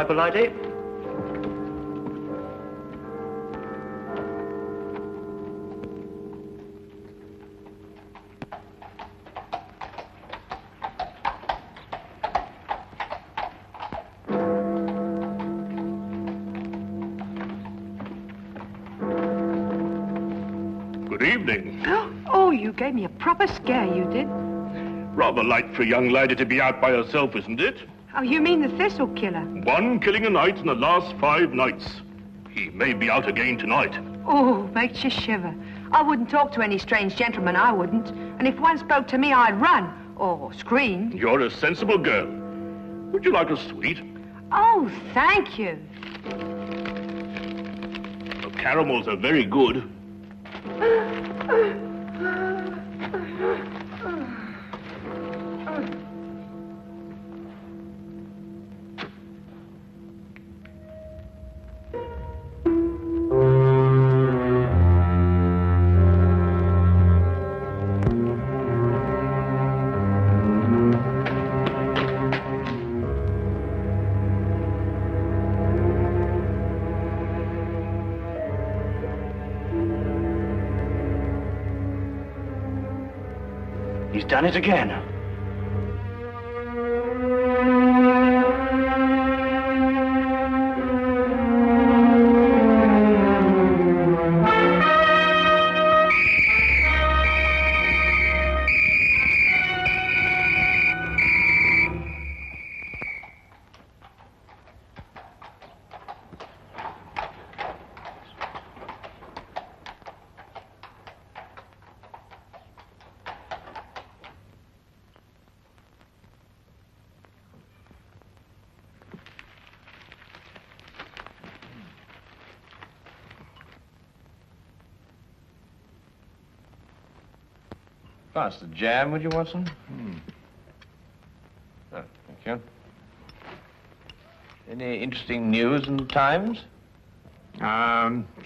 supper, lady? Good evening. Oh, you gave me a proper scare, you did. Rather light for a young lady to be out by herself, isn't it? Oh, you mean the Thistle killer? One killing a night in the last 5 nights. He may be out again tonight. Oh, makes you shiver. I wouldn't talk to any strange gentleman, I wouldn't. And if one spoke to me, I'd run. Or scream. You're a sensible girl. Would you like a sweet? Oh, thank you. The caramels are very good. He's done it again. Pass the jam, would you, Watson? Oh, thank you. Any interesting news in the Times?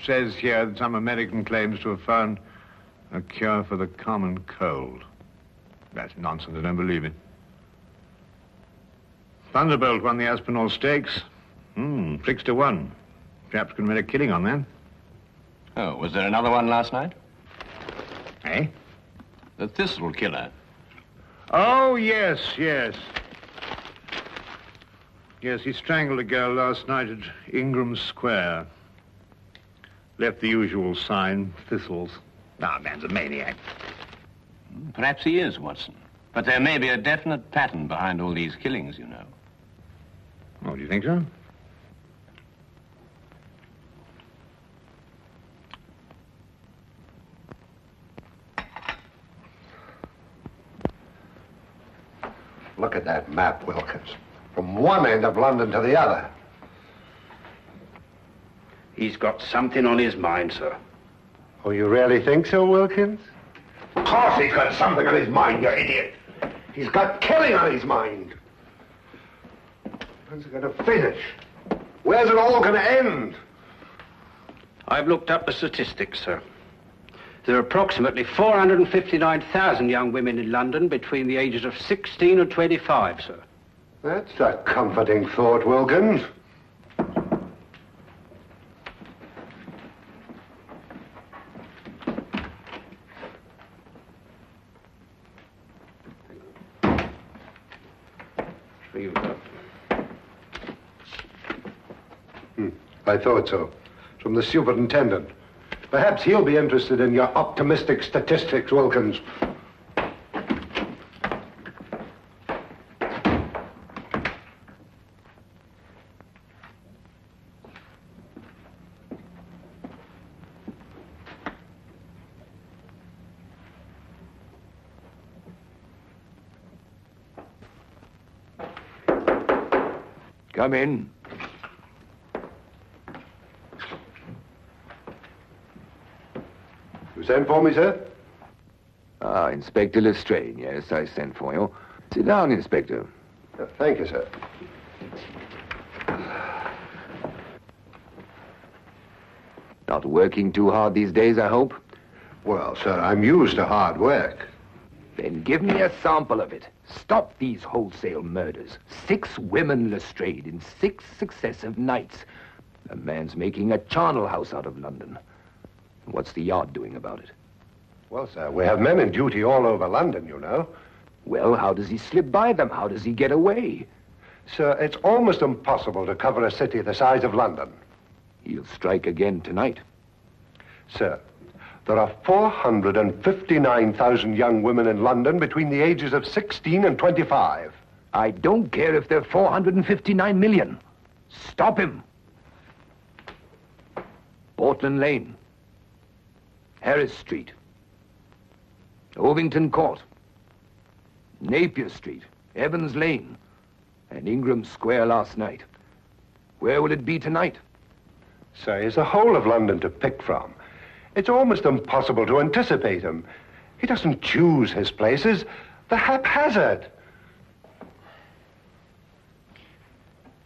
Says here that some American claims to have found a cure for the common cold. That's nonsense, I don't believe it. Thunderbolt won the Aspinall Stakes. 6-1. Chaps can make a killing on that. Oh, was there another one last night? Eh? The Thistle killer. Oh, yes. Yes, he strangled a girl last night at Ingram Square. Left the usual sign, Thistles. Ah, man's a maniac. Perhaps he is, Watson. But there may be a definite pattern behind all these killings, you know. Oh, do you think so? Look at that map, Wilkins. From one end of London to the other. He's got something on his mind, sir. Oh, you really think so, Wilkins? Of course he's got something on his mind, you idiot. He's got killing on his mind. When's it going to finish? Where's it all going to end? I've looked up the statistics, sir. There are approximately 459,000 young women in London between the ages of 16 and 25, sir. That's a comforting thought, Wilkins. Here you go. I thought so. It's from the superintendent. Perhaps he'll be interested in your optimistic statistics, Wilkins. Come in. You sent for me, sir? Ah, Inspector Lestrade. Yes, I sent for you. Sit down, Inspector. Thank you, sir. Not working too hard these days, I hope? Well, sir, I'm used to hard work. Then give me a sample of it. Stop these wholesale murders. 6 women, Lestrade, in 6 successive nights. The man's making a charnel house out of London. What's the Yard doing about it? Well, sir, we have men in duty all over London, you know. Well, how does he slip by them? How does he get away? Sir, it's almost impossible to cover a city the size of London. He'll strike again tonight. Sir, there are 459,000 young women in London between the ages of 16 and 25. I don't care if they're 459 million. Stop him. Portland Lane. Harris Street. Ovington Court. Napier Street. Evans Lane. And Ingram Square last night. Where will it be tonight? Sir, there's the whole of London to pick from. It's almost impossible to anticipate him. He doesn't choose his places. They're haphazard.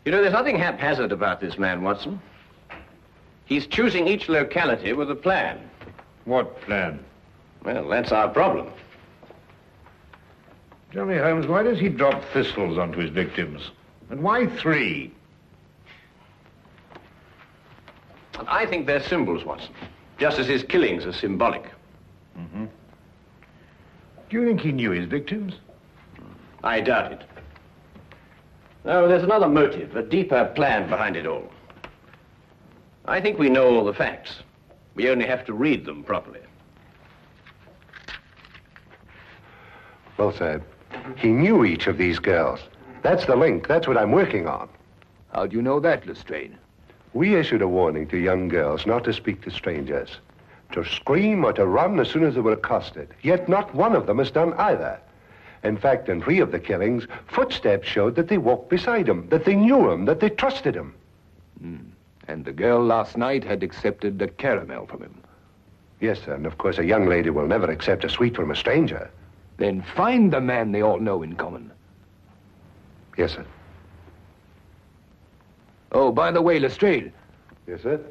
You know, there's nothing haphazard about this man, Watson. He's choosing each locality with a plan. What plan? Well, that's our problem. Tell me, Holmes, why does he drop thistles onto his victims? And why 3? I think they're symbols, Watson. Just as his killings are symbolic. Mm-hmm. Do you think he knew his victims? I doubt it. No, there's another motive, a deeper plan behind it all. I think we know all the facts. We only have to read them properly. Well, sir, he knew each of these girls. That's the link. That's what I'm working on. How do you know that, Lestrade? We issued a warning to young girls not to speak to strangers, to scream or to run as soon as they were accosted. Yet not one of them has done either. In fact, in 3 of the killings, footsteps showed that they walked beside him, that they knew him, that they trusted him. And the girl last night had accepted the caramel from him. Yes, sir, and of course a young lady will never accept a sweet from a stranger. Then find the man they all know in common. Yes, sir. Oh, by the way, Lestrade, Yes, sir.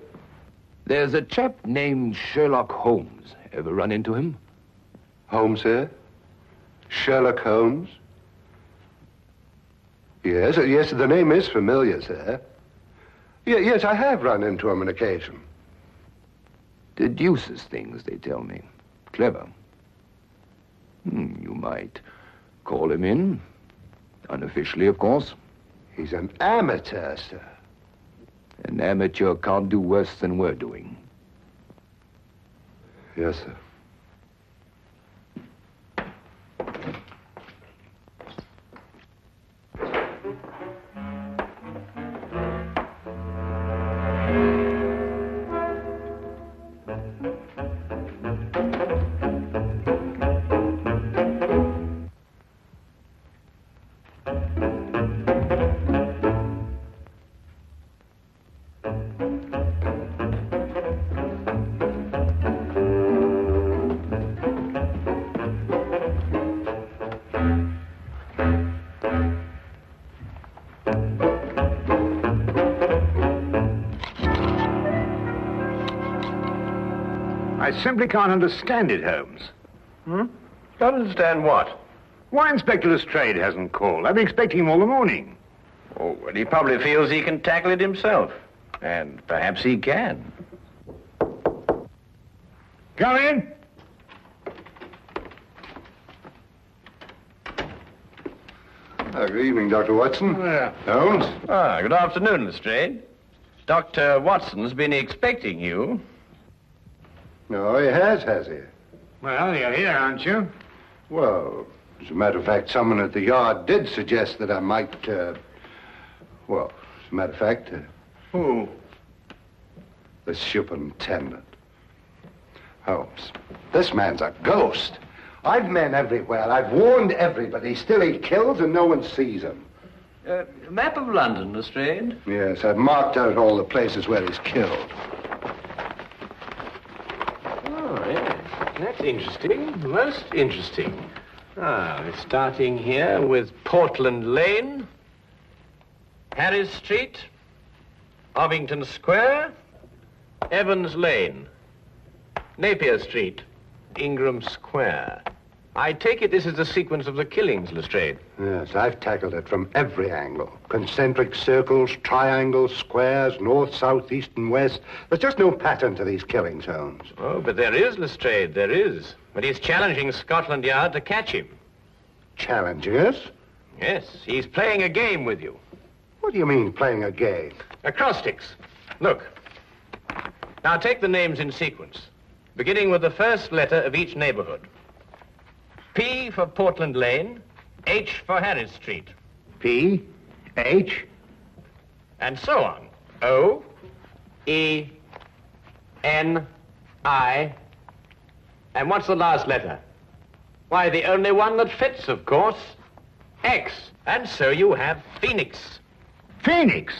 there's a chap named Sherlock Holmes. Ever run into him? Holmes, sir? Sherlock Holmes? Yes, yes, the name is familiar, sir. Yes, I have run into him on occasion. Deduces things, they tell me. Clever. You might call him in. Unofficially, of course. He's an amateur, sir. An amateur can't do worse than we're doing. Yes, sir. I simply can't understand it, Holmes. Don't understand what? Why Inspector Lestrade hasn't called? I've been expecting him all the morning. Oh, well, he probably feels he can tackle it himself. And perhaps he can. Come in. Good evening, Dr. Watson. Holmes? Good afternoon, Lestrade. Dr. Watson's been expecting you. No, he has he? Well, you're here, aren't you? Well, as a matter of fact, someone at the Yard did suggest that I might, well, as a matter of fact... Who? The superintendent. Holmes, this man's a ghost. I've men everywhere. I've warned everybody. Still he kills and no one sees him. Map of London, Lestrade. Yes, I've marked out all the places where he's killed. Oh, yes. That's interesting. Most interesting. We're starting here with Portland Lane, Harris Street, Ovington Square, Evans Lane, Napier Street, Ingram Square. I take it this is the sequence of the killings, Lestrade. Yes, I've tackled it from every angle. Concentric circles, triangles, squares, north, south, east, and west. There's just no pattern to these killings, Holmes. Oh, but there is, Lestrade, there is. But he's challenging Scotland Yard to catch him. Challenging us? Yes, he's playing a game with you. What do you mean, playing a game? Acrostics. Look. Now take the names in sequence, beginning with the first letter of each neighborhood. P for Portland Lane, H for Harris Street. P, H. And so on. O, E, N, I. And what's the last letter? Why, the only one that fits, of course. X. And so you have Phoenix. Phoenix.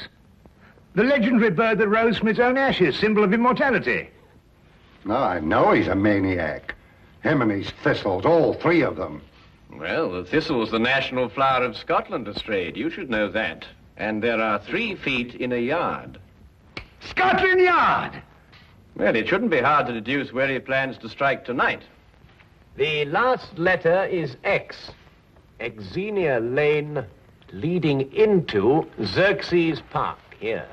The legendary bird that rose from its own ashes, symbol of immortality. No, I know he's a maniac. Him and his thistles, all three of them. Well, the thistle's the national flower of Scotland, Lestrade. You should know that. And there are 3 feet in a yard. Scotland Yard! Well, it shouldn't be hard to deduce where he plans to strike tonight. The last letter is X. Xenia Lane leading into Xerxes Park, here.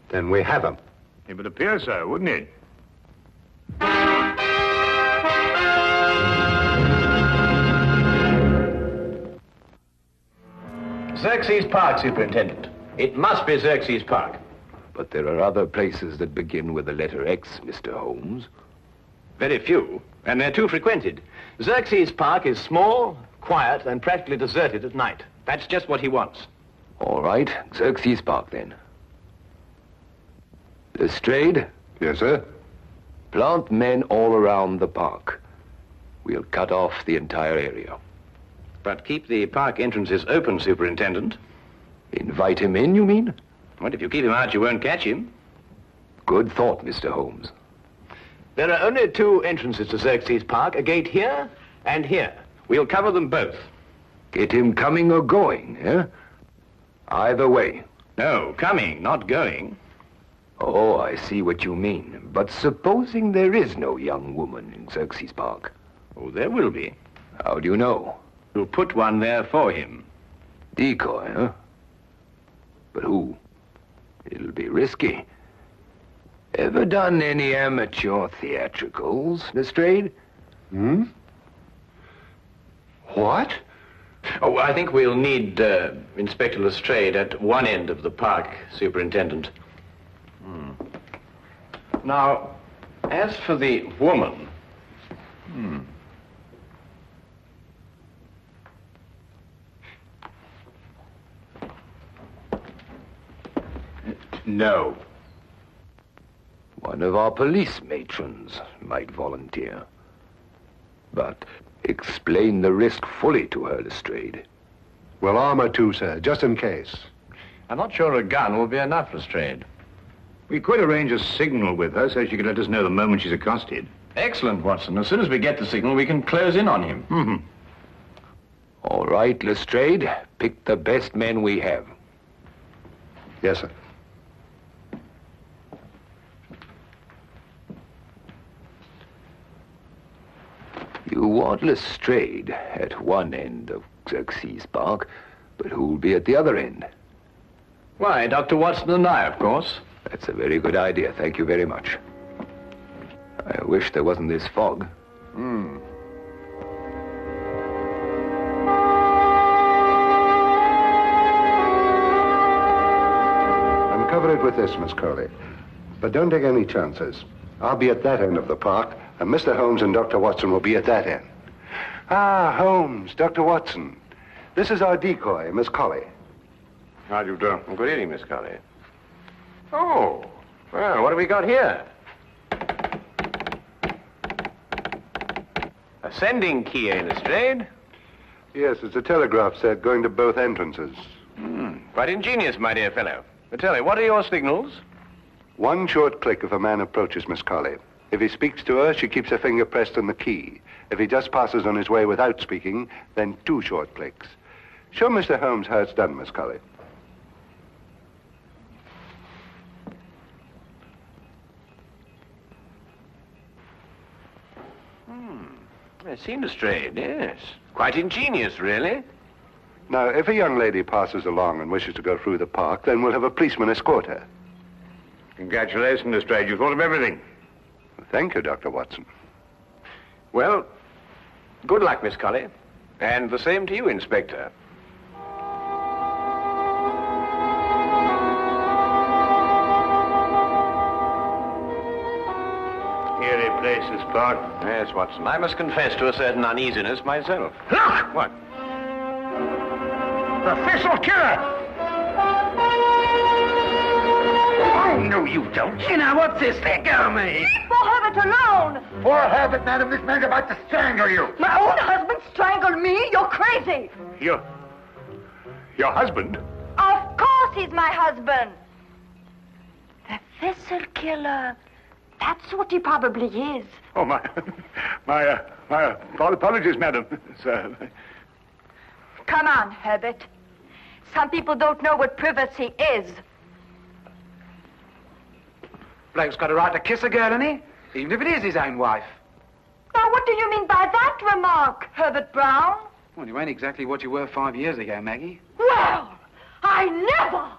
Then we have him. It would appear so, wouldn't it? Xerxes Park, Superintendent. It must be Xerxes Park. But there are other places that begin with the letter X, Mr. Holmes. Very few, and they're too frequented. Xerxes Park is small, quiet, and practically deserted at night. That's just what he wants. All right, Xerxes Park, then. Lestrade, Yes, sir? plant men all around the park. We'll cut off the entire area. But keep the park entrances open, Superintendent. Invite him in, you mean? What if you keep him out, you won't catch him? Good thought, Mr. Holmes. There are only 2 entrances to Xerxes Park, a gate here and here. We'll cover them both. Get him coming or going, eh? Either way. No, coming, not going. Oh, I see what you mean. But supposing there is no young woman in Xerxes Park? Oh, there will be. How do you know? We'll put one there for him. Decoy, huh? But who? It'll be risky. Ever done any amateur theatricals, Lestrade? Hmm? What? Oh, I think we'll need Inspector Lestrade at one end of the park, Superintendent. Now, as for the woman... No. One of our police matrons might volunteer. But explain the risk fully to her, Lestrade. Well, armor too, sir, just in case. I'm not sure a gun will be enough, Lestrade. We could arrange a signal with her so she could let us know the moment she's accosted. Excellent, Watson. As soon as we get the signal, we can close in on him. Mm-hmm. All right, Lestrade, pick the best men we have. Yes, sir. You want Lestrade at one end of Xerxes Park, but who'll be at the other end? Why, Dr. Watson and I, of course. That's a very good idea. Thank you very much. I wish there wasn't this fog. Uncover it with this, Miss Crowley. But don't take any chances. I'll be at that end of the park, and Mr. Holmes and Dr. Watson will be at that end. Ah, Holmes, Dr. Watson. This is our decoy, Miss Colley. How do you do? Good evening, Miss Colley. Oh, well, what have we got here? A sending key, eh, Lestrade? Yes, it's a telegraph set going to both entrances. Quite ingenious, my dear fellow. But tell me, what are your signals? One short click if a man approaches Miss Colley. If he speaks to her, she keeps her finger pressed on the key. If he just passes on his way without speaking, then 2 short clicks. Show Mr. Holmes how it's done, Miss Colley. It seemed Lestrade, yes. Quite ingenious, really. Now, if a young lady passes along and wishes to go through the park, then we'll have a policeman escort her. Congratulations, Lestrade. You thought of everything. Thank you, Dr. Watson. Well, good luck, Miss Colley. And the same to you, Inspector. Eerie place, this park. Yes, Watson. I must confess to a certain uneasiness myself. Look! What? The Thistle killer! Oh, no, you don't. You know, what's this? Let go of me. Leave poor Herbert alone. Poor Herbert, madam, this man's about to strangle you. My own husband strangled me? You're crazy. Your husband? Of course he's my husband. The Thistle killer. That's what he probably is. Oh, my apologies, madam. Sir. Come on, Herbert. Some people don't know what privacy is. Bloke's got a right to kiss a girl, hasn't he? Even if it is his own wife. Now, what do you mean by that remark, Herbert Brown? Well, you ain't exactly what you were 5 years ago, Maggie. Well, I never!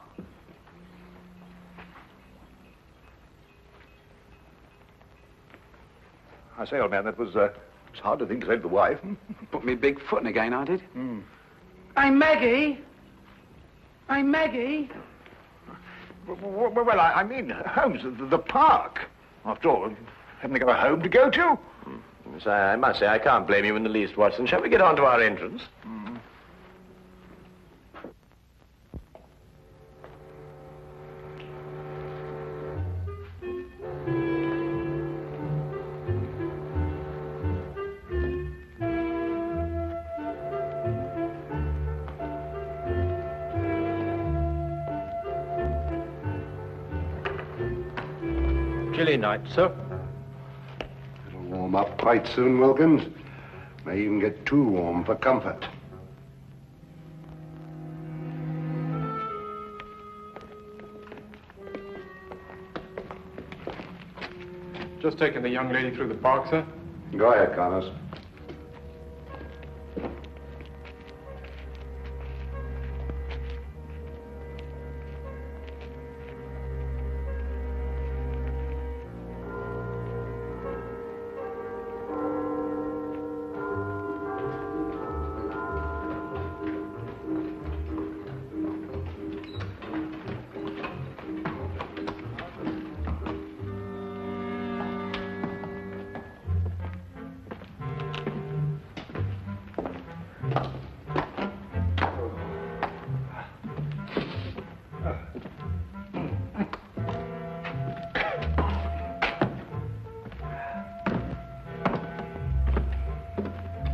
I say, old man, that was it's hard to think to save the wife. Put me big foot in again, I did. Hey, Maggie! Hey, Maggie! Well, I mean, Holmes, the park. After all, haven't they got a home to go to? Yes, I must say, I can't blame you in the least, Watson. Shall we get on to our entrance? Chilly night, sir. It'll warm up quite soon, Wilkins. May even get too warm for comfort. Just taking the young lady through the park, sir. Go ahead, Connors.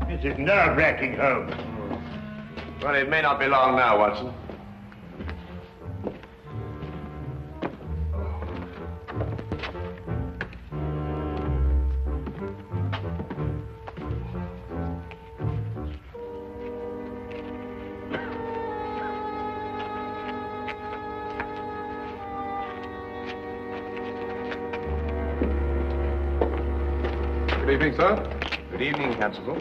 This is nerve-wracking, Holmes. Well, it may not be long now, Watson. Good evening, sir. Good evening, Constable.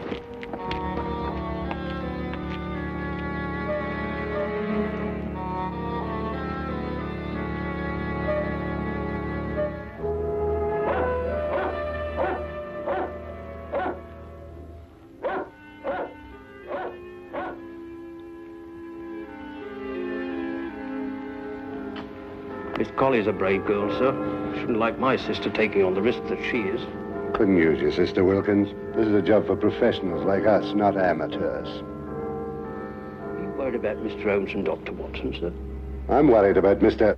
Miss Colley's a brave girl, sir. Shouldn't like my sister taking on the risk that she is. Couldn't use your sister, Wilkins. This is a job for professionals like us, not amateurs. Are you worried about Mr. Holmes and Dr. Watson, sir? I'm worried about Mr.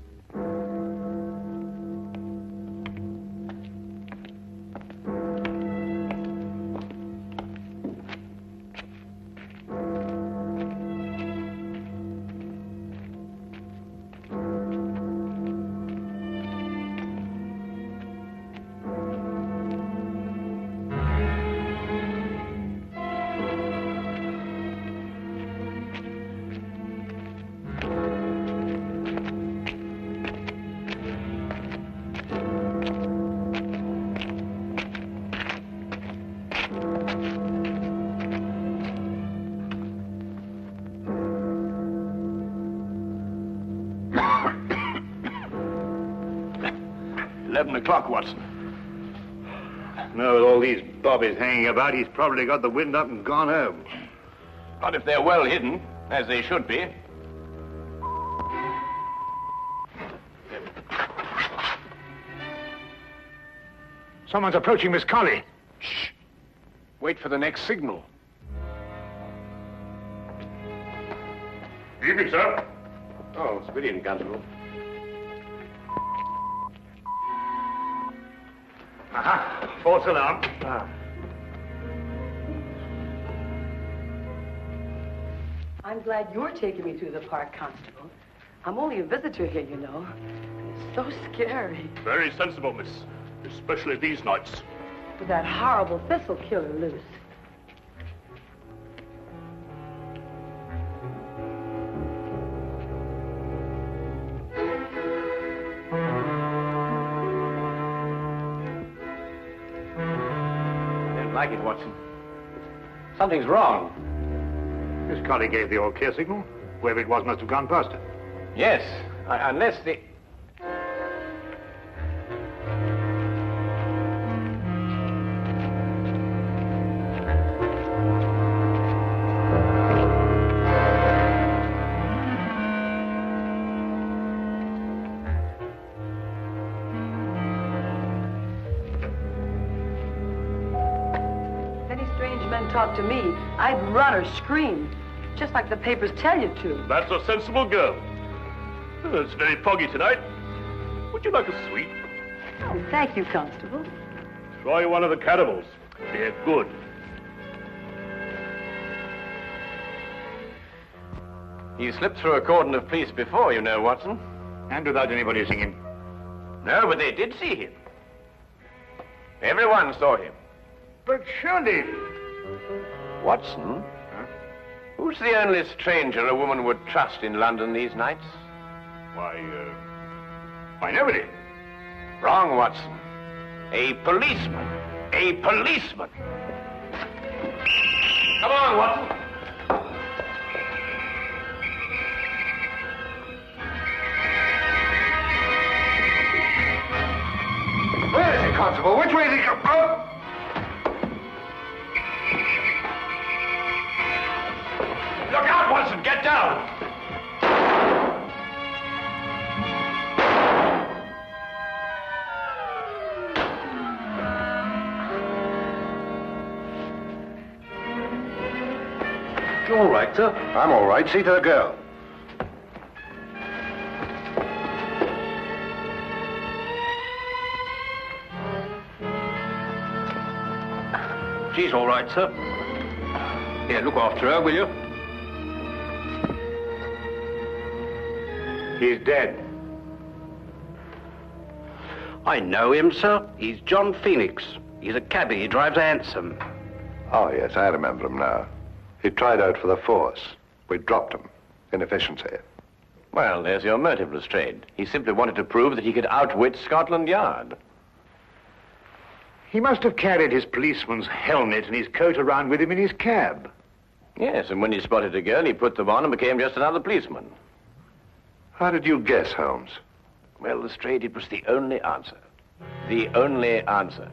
11 o'clock, Watson. No, with all these bobbies hanging about, he's probably got the wind up and gone home. Not if they're well hidden, as they should be. Someone's approaching Miss Colley. Shh. Wait for the next signal. Evening, sir. Oh, civilian constable. Aha, false alarm. I'm glad you're taking me through the park, Constable. I'm only a visitor here, you know. It's so scary. Very sensible, miss. Especially these nights. With that horrible Thistle killer loose. I don't like it, Watson. Something's wrong. Miss Colley gave the all-clear signal. Whoever it was must have gone past her. Yes, unless the... Talk to me, I'd run or scream, just like the papers tell you to. That's a sensible girl. It's very foggy tonight. Would you like a sweet? Oh, thank you, Constable. Try one of the cannibals. They're good. He slipped through a cordon of police before, you know, Watson. And without anybody seeing him. No, but they did see him. Everyone saw him. But surely... Watson? Huh? Who's the only stranger a woman would trust in London these nights? Why, nobody. Wrong, Watson. A policeman. A policeman. Come on, Watson. Where is he, Constable? Which way is he going? Oh! Look out, Watson! Get down! You all right, sir? I'm all right. See to the girl. She's all right, sir. Here, look after her, will you? He's dead. I know him, sir. He's John Phoenix. He's a cabbie. He drives a hansom. Oh, yes, I remember him now. He tried out for the force. We dropped him. Inefficiency. Well, there's your motive, Lestrade. He simply wanted to prove that he could outwit Scotland Yard. He must have carried his policeman's helmet and his coat around with him in his cab. Yes, and when he spotted a girl, he put them on and became just another policeman. How did you guess, Holmes? Well, Lestrade, it was the only answer. The only answer.